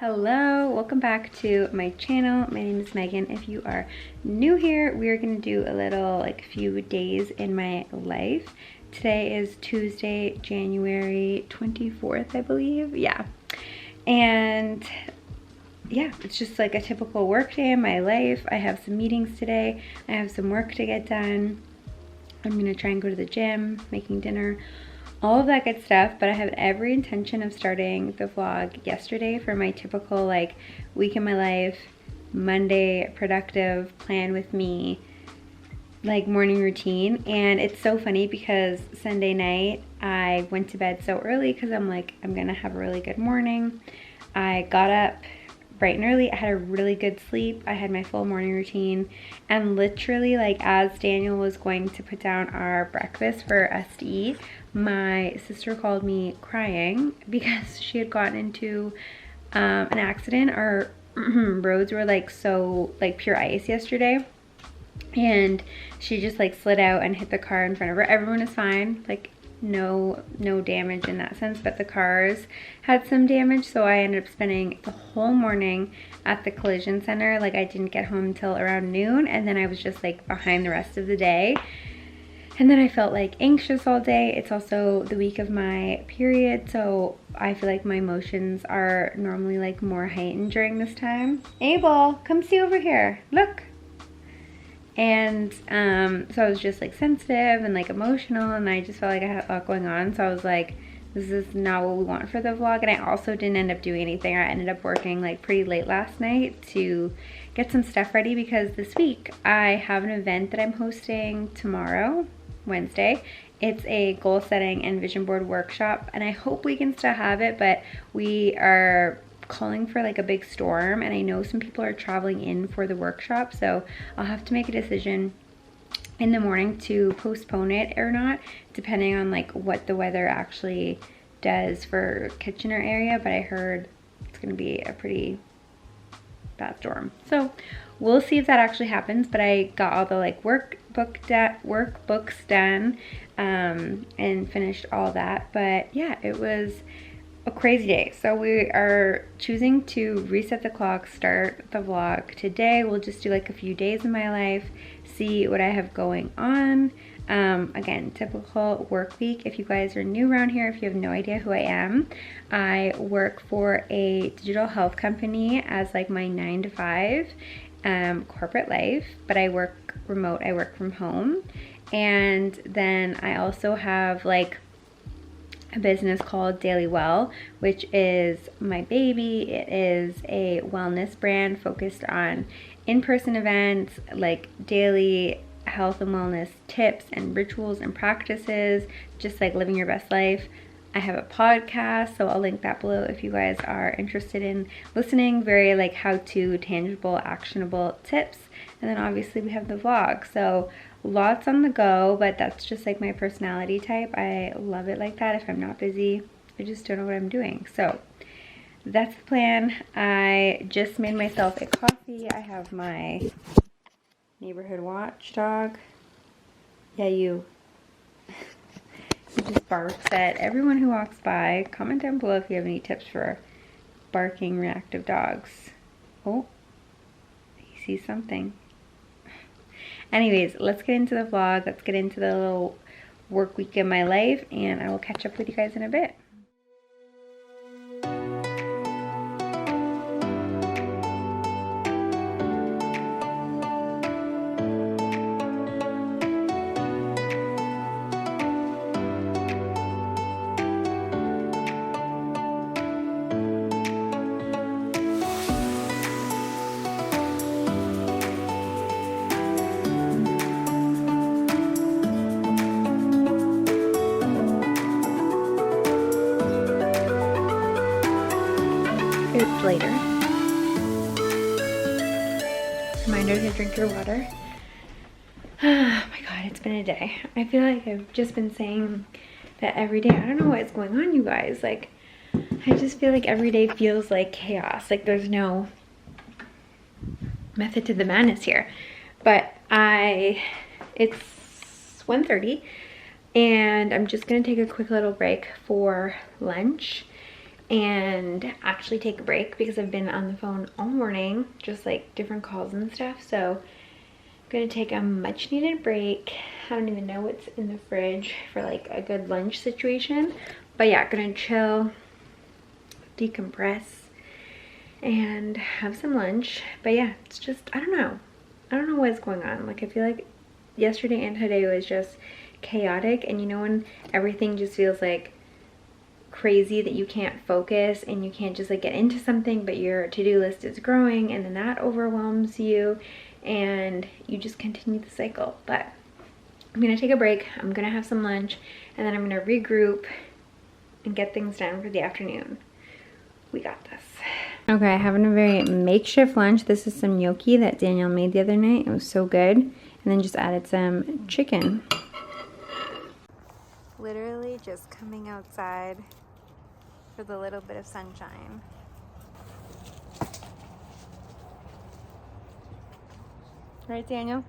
Hello, welcome back to my channel. My name is Megan. If you are new here, we are going to do a little few days in my life. Today is Tuesday, January 24th, I believe. Yeah. And yeah, it's just like a typical work day in my life. I have some meetings today. I have some work to get done. I'm going to try and go to the gym, making dinner, all of that good stuff. But I have every intention of starting the vlog yesterday for my typical week in my life, Monday productive plan with me, morning routine. And it's so funny because Sunday night I went to bed so early because I'm gonna have a really good morning. I got up bright and early. I had a really good sleep. I had my full morning routine, and literally as Daniel was going to put down our breakfast for us to eat, my sister called me crying because she had gotten into an accident. Our roads were so pure ice yesterday, and she just slid out and hit the car in front of her. Everyone is fine, no damage in that sense, but the cars had some damage, so I ended up spending the whole morning at the collision center. I didn't get home until around noon, and then I was just behind the rest of the day. And then I felt anxious all day. It's also the week of my period, so I feel like my emotions are normally more heightened during this time. Abel, come see over here, look. And so I was just sensitive and emotional, and I just felt I had a lot going on. So I was this is not what we want for the vlog. And I also didn't end up doing anything. I ended up working pretty late last night to get some stuff ready, because this week I have an event that I'm hosting tomorrow, Wednesday. It's a goal setting and vision board workshop, and I hope we can still have it, but we are calling for a big storm, and I know some people are traveling in for the workshop, so I'll have to make a decision in the morning to postpone it or not, depending on what the weather actually does for Kitchener area. But I heard it's gonna be a pretty bad storm, so we'll see if that actually happens. But I got all the workbooks done and finished all that. But yeah, it was a crazy day. So we are choosing to reset the clock, start the vlog today. We'll just do a few days in my life, see what I have going on. Again, typical work week. If you guys are new around here, if you have no idea who I am, I work for a digital health company as my 9 to 5 corporate life, but I work remote. I work from home. And then I also have a business called Daily Well, which is my baby. It is a wellness brand focused on in-person events, daily health and wellness tips and rituals and practices, just living your best life. I have a podcast, so I'll link that below if you guys are interested in listening. Very how-to, tangible, actionable tips. And then obviously we have the vlog. So lots on the go, but that's just my personality type. I love it like that. If I'm not busy, I just don't know what I'm doing. So that's the plan. I just made myself a coffee. I have my neighborhood watchdog. Yeah, you. He just barks at everyone who walks by. Comment down below if you have any tips for barking reactive dogs. Oh, he sees something. Anyways, let's get into the vlog. Let's get into the little work week in my life, and I will catch up with you guys in a bit. It's later. Reminder to drink your water. Oh my god, it's been a day. I feel like I've just been saying that every day. I don't know what's going on, you guys. I just feel like every day feels like chaos. There's no method to the madness here. But it's 1:30, and I'm just gonna take a quick little break for lunch. and actually take a break because I've been on the phone all morning, just like different calls and stuff. So I'm gonna take a much needed break. I don't even know what's in the fridge for like a good lunch situation. But yeah, gonna chill, decompress, and have some lunch. But yeah, it's just, I don't know what's going on. Like I feel like yesterday and today was just chaotic, and you know when everything just feels like crazy that you can't focus and you can't just like get into something, but your to-do list is growing and then that overwhelms you and you just continue the cycle. But I'm gonna take a break, I'm gonna have some lunch, and then I'm gonna regroup and get things done for the afternoon. We got this. Okay, having a very makeshift lunch. This is some gnocchi that Danielle made the other night. It was so good. And then just added some chicken. Literally just coming outside for the little bit of sunshine. Right, Daniel?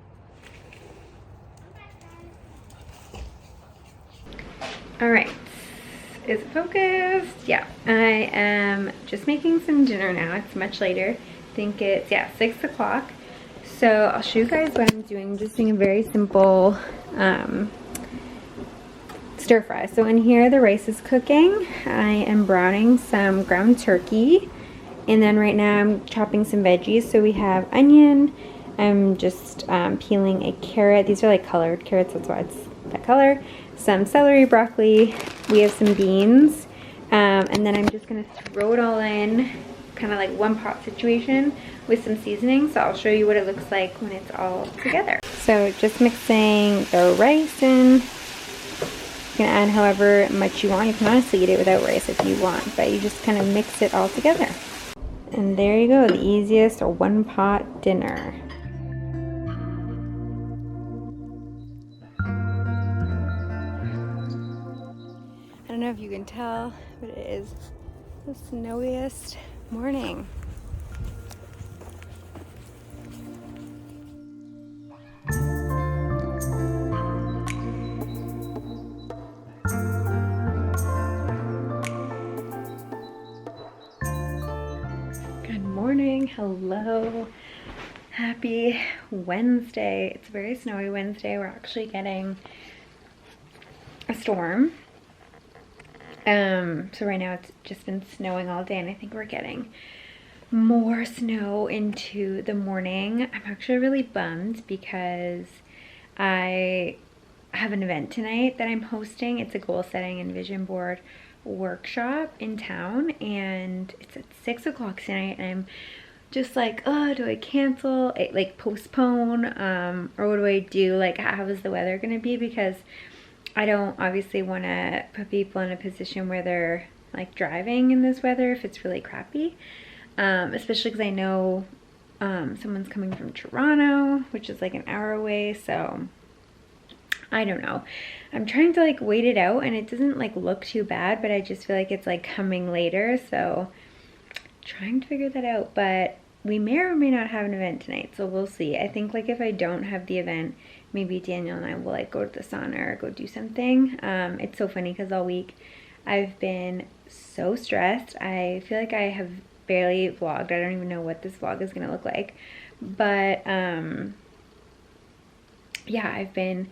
All right, is it focused? Yeah, I am just making some dinner now. It's much later. I think it's, yeah, 6 o'clock. So I'll show you guys what I'm doing. I'm just doing a very simple stir fry. So in here the rice is cooking. I am browning some ground turkey, and then right now I'm chopping some veggies. So we have onion, I'm just peeling a carrot. These are like colored carrots, that's why it's that color. Some celery, broccoli, we have some beans, and then I'm just gonna throw it all in, kind of like one pot situation with some seasoning. So I'll show you what it looks like when it's all together. So just mixing the rice in. You can add however much you want. You can honestly eat it without rice if you want, but you just kind of mix it all together. And there you go, the easiest one pot dinner. I don't know if you can tell, but it is the snowiest morning. Hello, happy Wednesday. It's a very snowy Wednesday. We're actually getting a storm. So right now it's just been snowing all day, and I think we're getting more snow into the morning. I'm actually really bummed because I have an event tonight that I'm hosting. It's a goal setting and vision board workshop in town, and it's at 6 o'clock tonight, and I'm just like, oh, do I cancel it, like postpone, or what do I do? Like, how is the weather gonna be? Because I don't obviously want to put people in a position where they're like driving in this weather if it's really crappy, especially because I know someone's coming from Toronto, which is like an hour away. So I don't know, I'm trying to like wait it out, and it doesn't like look too bad, but I just feel like it's like coming later, so trying to figure that out. But we may or may not have an event tonight, so we'll see. I think like if I don't have the event, maybe Daniel and I will like go to the sauna or go do something. It's so funny because all week I've been so stressed. I feel like I have barely vlogged. I don't even know what this vlog is gonna look like, but yeah, I've been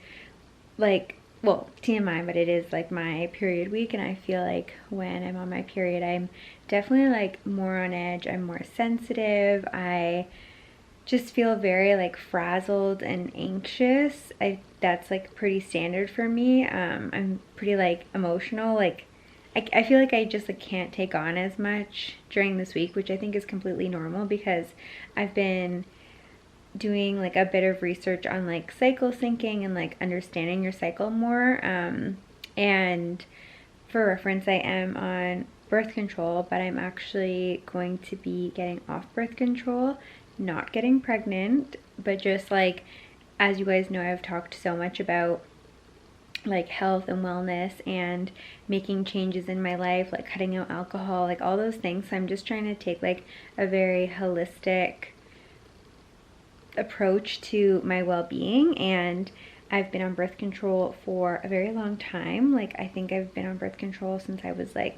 like, well, TMI, but it is like my period week, and I feel like when I'm on my period, I'm definitely like more on edge. I'm more sensitive. I just feel very like frazzled and anxious. That's like pretty standard for me. I'm pretty like emotional. Like I feel like I just like can't take on as much during this week, which I think is completely normal because I've been doing like a bit of research on like cycle syncing and like understanding your cycle more. And for reference, I am on birth control, but I'm actually going to be getting off birth control, not getting pregnant, but just like, as you guys know, I've talked so much about like health and wellness and making changes in my life, like cutting out alcohol, like all those things. So I'm just trying to take like a very holistic approach to my well-being, and I've been on birth control for a very long time. Like I think I've been on birth control since I was like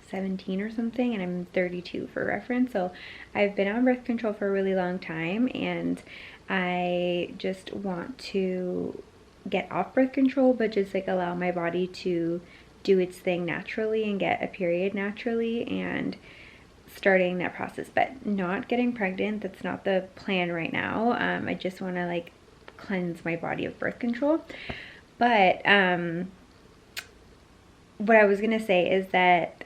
17 or something, and I'm 32 for reference. So I've been on birth control for a really long time, and I just want to get off birth control, but just like allow my body to do its thing naturally and get a period naturally, and starting that process, but not getting pregnant. That's not the plan right now. I just want to like cleanse my body of birth control. But what I was gonna say is that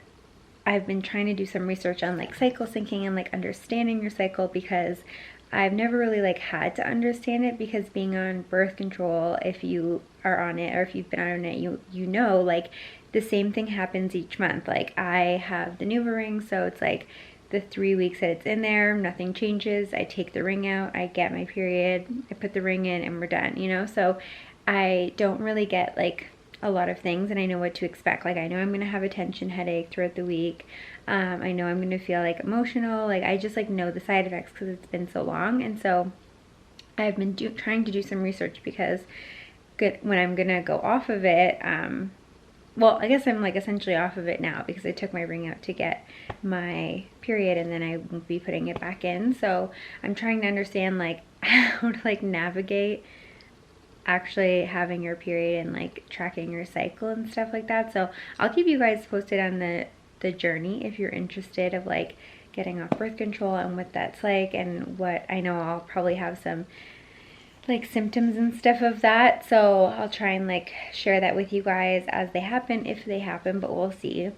I've been trying to do some research on like cycle syncing and like understanding your cycle, because I've never really like had to understand it, because being on birth control, if you are on it or if you've been on it, you know, like the same thing happens each month. Like I have the NuvaRing, so it's like the 3 weeks that it's in there, nothing changes. I take the ring out, I get my period, I put the ring in, and we're done, you know? So I don't really get like a lot of things, and I know what to expect. Like I know I'm gonna have a tension headache throughout the week. I know I'm gonna feel like emotional. Like I just like know the side effects because it's been so long. And so I've been trying to do some research, because when I'm gonna go off of it, well, I guess I'm like essentially off of it now, because I took my ring out to get my period, and then I won't be putting it back in. So I'm trying to understand like how to like navigate actually having your period and like tracking your cycle and stuff like that. So I'll keep you guys posted on the journey if you're interested of like getting off birth control and what that's like, and what I know I'll probably have some like symptoms and stuff of that. So I'll try and like share that with you guys as they happen, if they happen, but we'll see.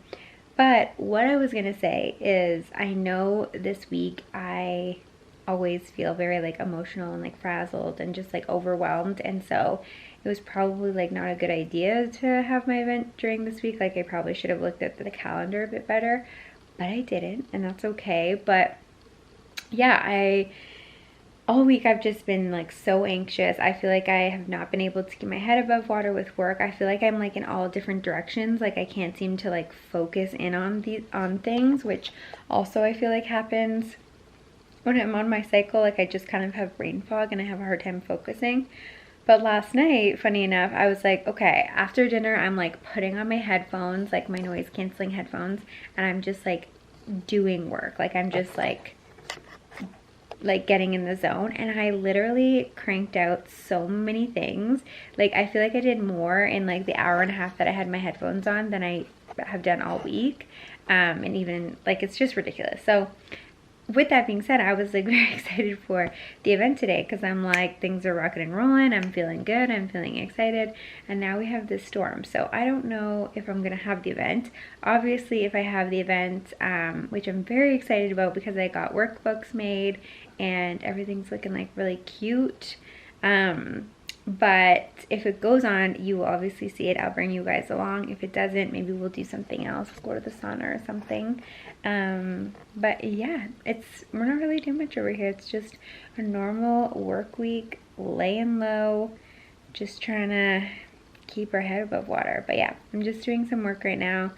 But what I was gonna say is, I know this week I always feel very like emotional and like frazzled and just like overwhelmed, and so it was probably like not a good idea to have my event during this week. Like I probably should have looked at the calendar a bit better, but I didn't, and that's okay. But yeah, all week I've just been like so anxious. I feel like I have not been able to keep my head above water with work. I feel like I'm like in all different directions. Like I can't seem to like focus in on things, which also I feel like happens when I'm on my cycle. Like I just kind of have brain fog and I have a hard time focusing. But last night, funny enough, I was like, okay, after dinner, I'm like putting on my headphones, like my noise canceling headphones, and I'm just like doing work. Like I'm just like getting in the zone, and I literally cranked out so many things. Like I feel like I did more in like the hour and a half that I had my headphones on than I have done all week. And even like it's just ridiculous. So with that being said, I was like very excited for the event today, because I'm like, things are rocking and rolling, I'm feeling good, I'm feeling excited, and now we have this storm. So I don't know if I'm gonna have the event. Obviously if I have the event, which I'm very excited about, because I got workbooks made and everything's looking like really cute, but if it goes on, you will obviously see it. I'll bring you guys along. If it doesn't, maybe we'll do something else, go to the sauna or something. But yeah, we're not really doing much over here. It's just a normal work week, laying low, just trying to keep our head above water. But yeah, I'm just doing some work right now.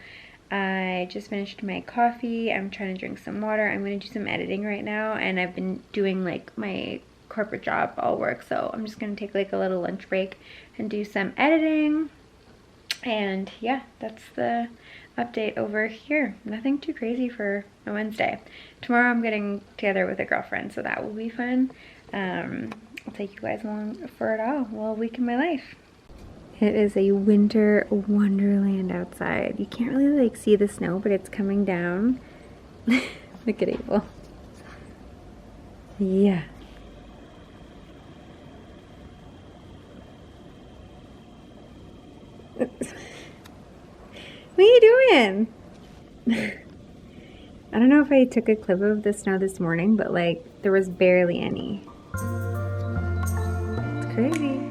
I just finished my coffee. I'm trying to drink some water. I'm going to do some editing right now, and I've been doing like my corporate job all work, so I'm just going to take like a little lunch break and do some editing. And yeah, that's the update over here. Nothing too crazy for a Wednesday. Tomorrow I'm getting together with a girlfriend, so that will be fun. I'll take you guys along for it all. Well, week in my life. It is a winter wonderland outside. You can't really like see the snow, but it's coming down. Look at Abel. Yeah. What are you doing? I don't know if I took a clip of the snow this morning, but like there was barely any. It's crazy.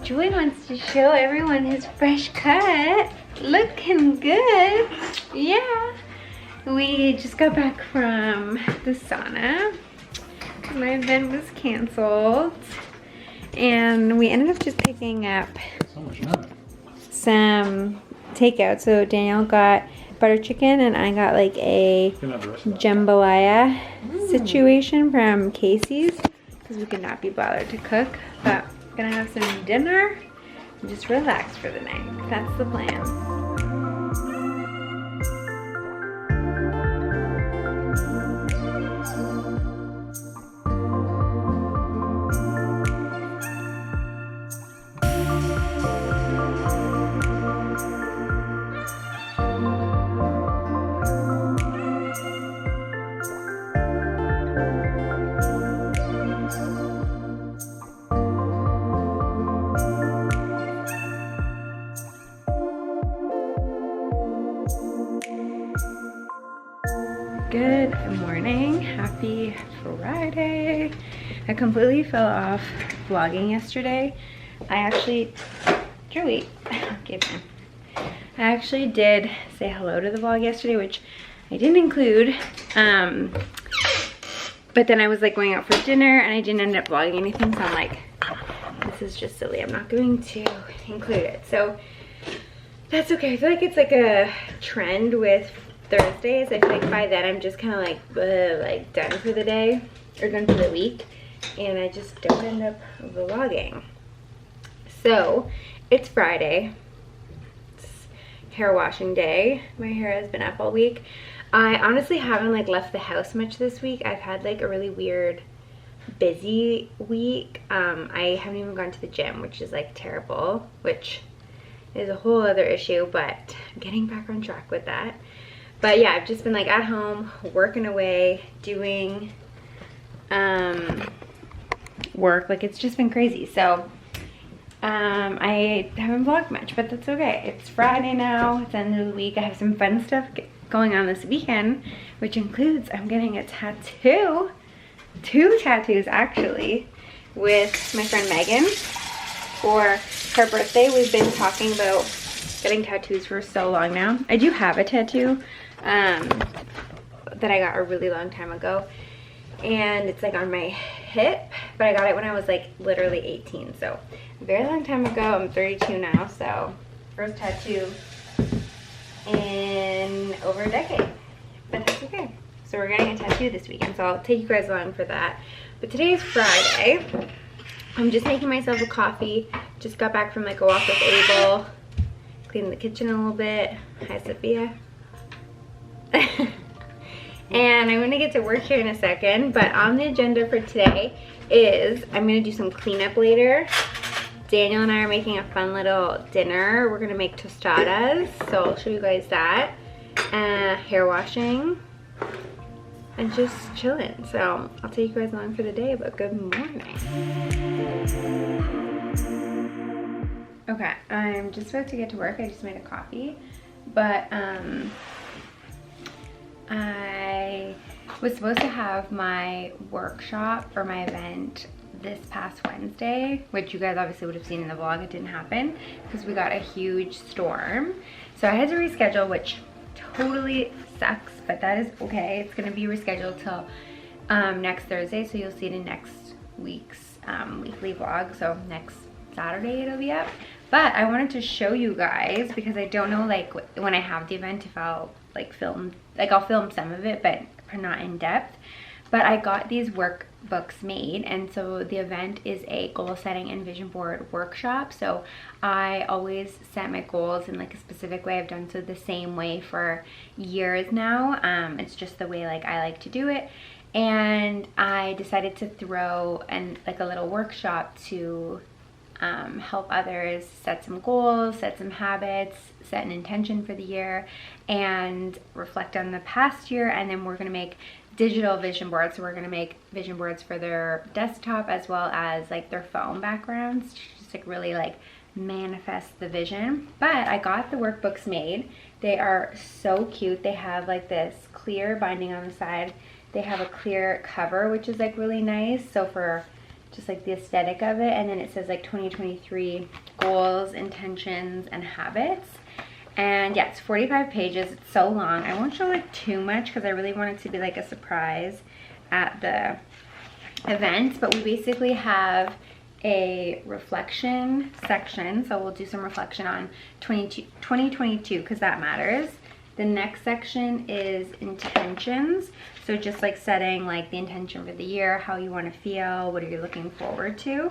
Julie wants to show everyone his fresh cut. Looking good. Yeah. We just got back from the sauna. My event was canceled. And we ended up just picking up some takeout. So Danielle got butter chicken and I got like a jambalaya situation from Casey's because we could not be bothered to cook. But we're gonna have some dinner and just relax for the night. That's the plan. Good morning, happy Friday. I completely fell off vlogging yesterday. I actually did say hello to the vlog yesterday, which I didn't include. But then I was like going out for dinner and I didn't end up vlogging anything, so I'm like, this is just silly. I'm not going to include it. So that's okay. I feel like it's like a trend with Thursdays. I feel like by then I'm just kind of like done for the day or done for the week, and I just don't end up vlogging. So it's Friday. It's hair washing day. My hair has been up all week. I honestly haven't like left the house much this week. I've had like a really weird busy week. I haven't even gone to the gym, which is like terrible, which is a whole other issue, but I'm getting back on track with that. But yeah, I've just been like at home, working away, doing work. Like it's just been crazy. So I haven't vlogged much, but that's okay. It's Friday now, it's the end of the week. I have some fun stuff going on this weekend, which includes I'm getting a tattoo. 2 tattoos actually, with my friend Megan for her birthday. We've been talking about getting tattoos for so long now. I do have a tattoo that I got a really long time ago, and it's like on my hip, but I got it when I was like literally 18, so a very long time ago. I'm 32 now, so first tattoo in over a decade, but that's okay. So we're getting a tattoo this weekend, so I'll take you guys along for that. But today is Friday. I'm just making myself a coffee. Just got back from like a walk with Abel, cleaning the kitchen a little bit. Hi, Sophia. And I'm gonna get to work here in a second, but on the agenda for today is I'm gonna do some cleanup later. Daniel and I are making a fun little dinner. We're gonna make tostadas, so I'll show you guys that. Hair washing and just chilling. So I'll take you guys along for the day, but good morning. Okay, I'm just about to get to work. I just made a coffee, but I was supposed to have my workshop for my event this past Wednesday, which you guys obviously would have seen in the vlog. It didn't happen because we got a huge storm. So I had to reschedule, which totally sucks, but that is okay. It's gonna be rescheduled till next Thursday, so you'll see it in next week's weekly vlog. So next Saturday it'll be up. But I wanted to show you guys because I don't know like when I have the event if I'll like film, like I'll film some of it, but not in depth. But I got these workbooks made, and so the event is a goal setting and vision board workshop. So I always set my goals in like a specific way. I've done so the same way for years now. It's just the way like I like to do it. And I decided to throw like a little workshop to help others set some goals, set some habits, set an intention for the year, and reflect on the past year. And then we're going to make digital vision boards. So we're going to make vision boards for their desktop as well as like their phone backgrounds, just like really like manifest the vision. But I got the workbooks made. They are so cute. They have like this clear binding on the side. They have a clear cover, which is like really nice. So for just like the aesthetic of it. And then it says like 2023 goals, intentions, and habits. And yeah, it's 45 pages. It's so long. I won't show like too much because I really want it to be like a surprise at the events, but we basically have a reflection section. So we'll do some reflection on 2022 because that matters. The next section is intentions. So just like setting like the intention for the year, how you want to feel, what are you looking forward to.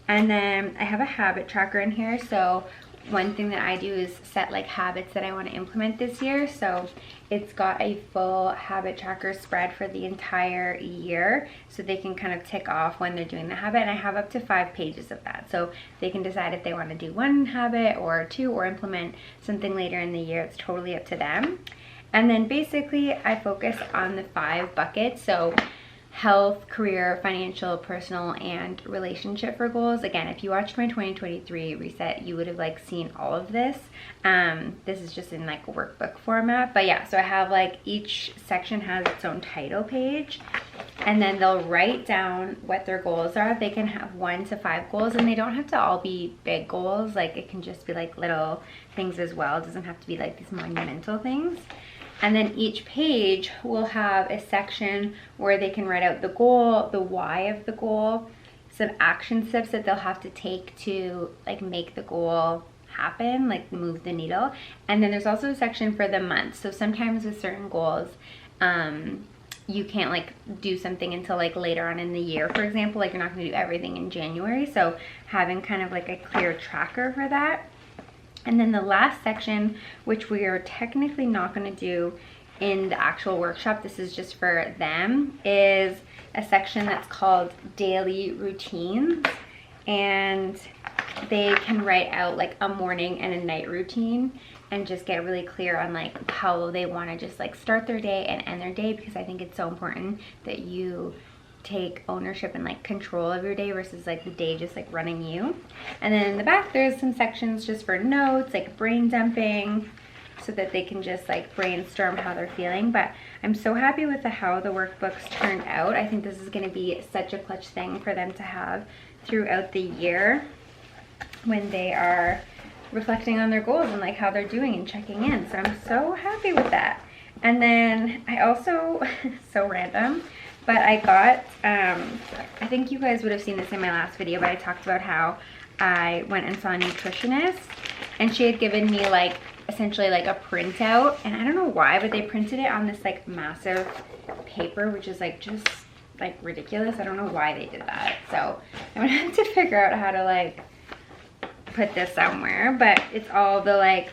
And then I have a habit tracker in here. So one thing that I do is set like habits that I want to implement this year. So it's got a full habit tracker spread for the entire year, so they can kind of tick off when they're doing the habit. And I have up to 5 pages of that, so they can decide if they want to do 1 habit or 2 or implement something later in the year. It's totally up to them. And then basically I focus on the 5 buckets. So health, career, financial, personal, and relationship for goals. Again, if you watched my 2023 reset, you would have like seen all of this. This is just in like a workbook format. But yeah, so I have like each section has its own title page, and then they'll write down what their goals are. They can have 1 to 5 goals, and they don't have to all be big goals. Like it can just be like little things as well. It doesn't have to be like these monumental things. And then each page will have a section where they can write out the goal, the why of the goal, some action steps that they'll have to take to like make the goal happen, like move the needle. And then there's also a section for the month. So sometimes with certain goals, you can't like do something until like later on in the year. For example, like you're not gonna do everything in January. So having kind of like a clear tracker for that. And then the last section, which we are technically not going to do in the actual workshop, this is just for them, is a section that's called daily routines. And they can write out like a morning and a night routine and just get really clear on like how they want to just like start their day and end their day, because I think it's so important that you take ownership and like control of your day versus like the day just like running you. And then in the back there's some sections just for notes, like brain dumping, so that they can just like brainstorm how they're feeling. But I'm so happy with how the workbooks turned out. I think this is going to be such a clutch thing for them to have throughout the year when they are reflecting on their goals and like how they're doing and checking in. So I'm so happy with that. And then I also so random, but I got, I think you guys would have seen this in my last video, but I talked about how I went and saw a nutritionist, and she had given me like essentially like a printout, and I don't know why, but they printed it on this like massive paper, which is like just like ridiculous. I don't know why they did that. So I'm gonna have to figure out how to like put this somewhere, but it's all the like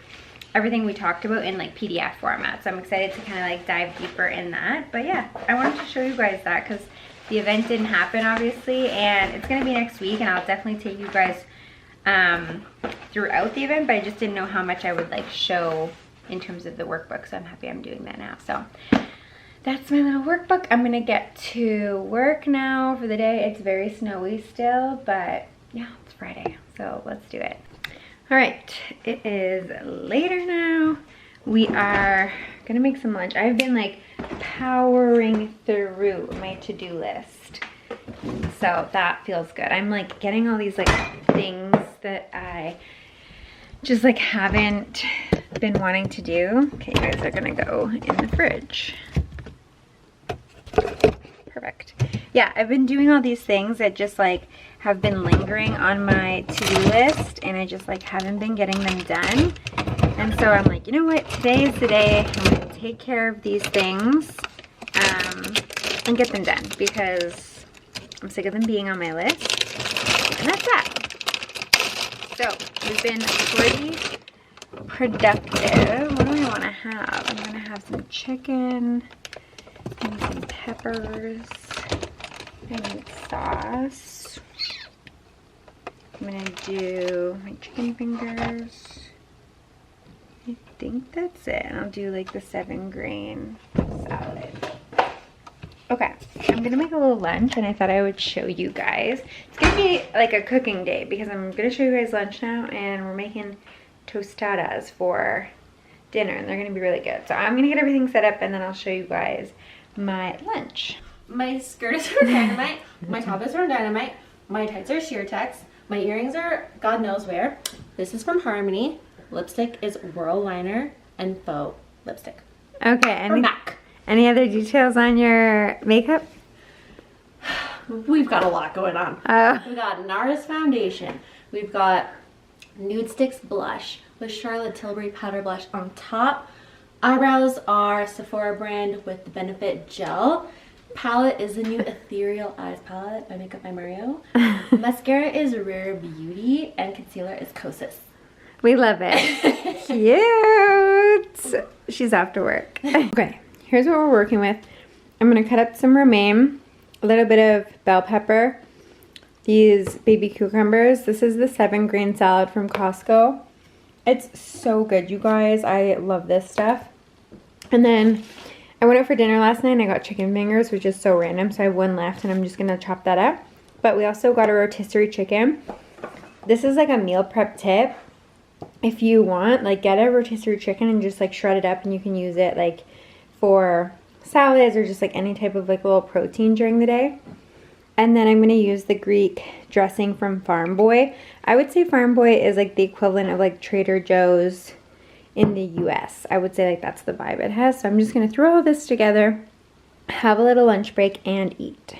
everything we talked about in like PDF format. So I'm excited to kind of like dive deeper in that. But yeah, I wanted to show you guys that because the event didn't happen obviously, and it's gonna be next week, and I'll definitely take you guys throughout the event, but I just didn't know how much I would like show in terms of the workbook. So I'm happy I'm doing that now. So that's my little workbook. I'm gonna get to work now for the day. It's very snowy still, but yeah, it's Friday, so let's do it. All right, it is later now. We are gonna make some lunch. I've been like powering through my to-do list, so that feels good. I'm like getting all these like things that I just like haven't been wanting to do. Okay, you guys are gonna go in the fridge. Perfect. Yeah, I've been doing all these things that just like have been lingering on my to-do list, and I just like haven't been getting them done. And so I'm like, you know what, today is the day. I'm gonna take care of these things and get them done, because I'm sick of them being on my list. And that's that. So we've been pretty productive. What do I want to have? I'm gonna have some chicken and some peppers. I need sauce. I'm gonna do my chicken fingers. I think that's it. And I'll do like the 7-grain salad. Okay, I'm gonna make a little lunch, and I thought I would show you guys. It's gonna be like a cooking day because I'm gonna show you guys lunch now, and we're making tostadas for dinner, and they're gonna be really good. So I'm gonna get everything set up, and then I'll show you guys my lunch. My skirt is from Dynamite, my top is from Dynamite, my tights are Sheer Tex, my earrings are God knows where. This is from Harmony. Lipstick is Whirl Liner and Faux lipstick. Okay, From MAC. Any other details on your makeup? we've got a lot going on. We've got NARS foundation. We've got Nude Sticks blush with Charlotte Tilbury powder blush on top. Eyebrows are Sephora brand with the Benefit Gel. Palette is the new Ethereal Eyes palette by Makeup by Mario. Mascara is Rare Beauty and concealer is Kosas. We love it. Cute. She's off to work. Okay, here's what we're working with. I'm gonna cut up some romaine, a little bit of bell pepper, these baby cucumbers. This is the 7-grain salad from Costco. It's so good, you guys. I love this stuff. And then I went out for dinner last night and I got chicken fingers, which is so random. So I have one left and I'm just gonna chop that up. But we also got a rotisserie chicken. This is like a meal prep tip. If you want, like, get a rotisserie chicken and just like shred it up, and you can use it like for salads or just like any type of like little protein during the day. And then I'm going to use the Greek dressing from Farm Boy. I would say Farm Boy is like the equivalent of like Trader Joe's in the US. I would say like that's the vibe it has. So I'm just going to throw all this together, have a little lunch break, and eat.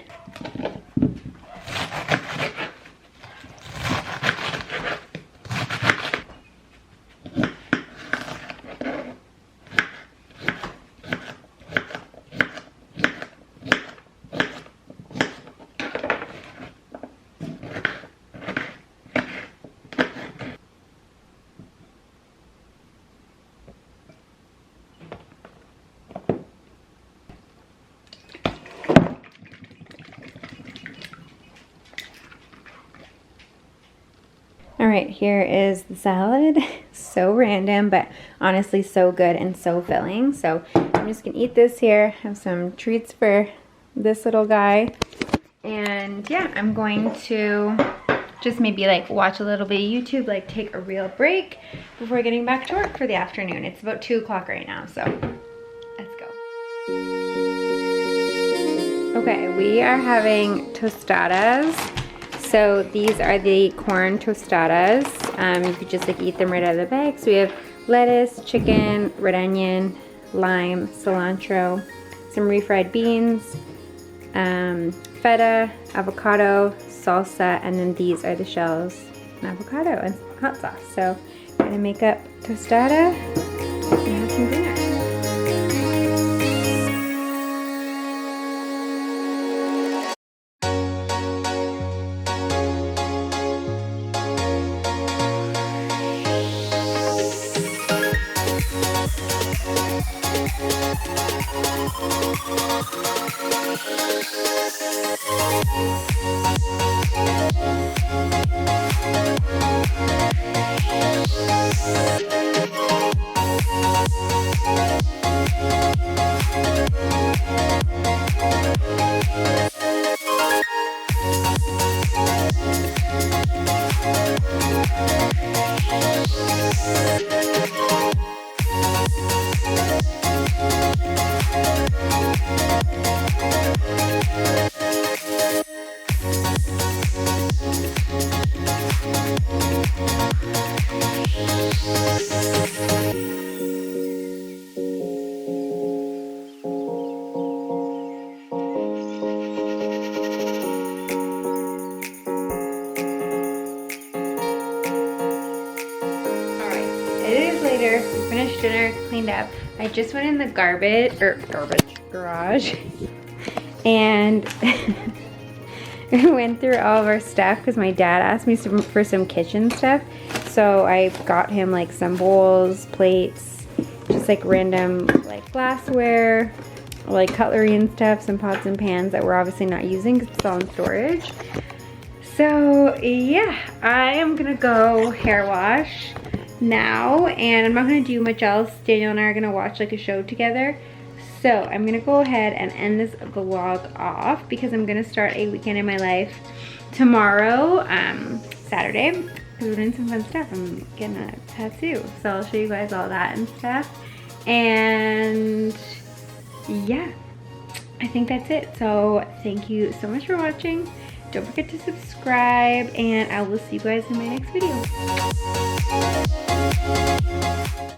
All right, here is the salad. So random, but honestly so good and so filling. So I'm just gonna eat this here, have some treats for this little guy. And yeah, I'm going to just maybe like watch a little bit of YouTube, like take a real break before getting back to work for the afternoon. It's about 2 o'clock right now, so let's go. Okay, we are having tostadas. So these are the corn tostadas. You could just like eat them right out of the bag. So we have lettuce, chicken, red onion, lime, cilantro, some refried beans, feta, avocado, salsa, and then these are the shells and avocado and hot sauce. So we're gonna make up tostada and have some dinner. Later, we finished dinner, cleaned up. I just went in the garbage garage and went through all of our stuff because my dad asked me for some kitchen stuff. So I got him like some bowls, plates, just like random like glassware, like cutlery and stuff, some pots and pans that we're obviously not using because it's all in storage. So yeah, I am gonna go hair wash now, and I'm not gonna do much else. Daniel and I are gonna watch like a show together. So I'm gonna go ahead and end this vlog off because I'm gonna start a weekend in my life tomorrow, Saturday, because we're doing some fun stuff. I'm getting a tattoo, so I'll show you guys all that and stuff. And yeah, I think that's it. So thank you so much for watching. Don't forget to subscribe, and I will see you guys in my next video.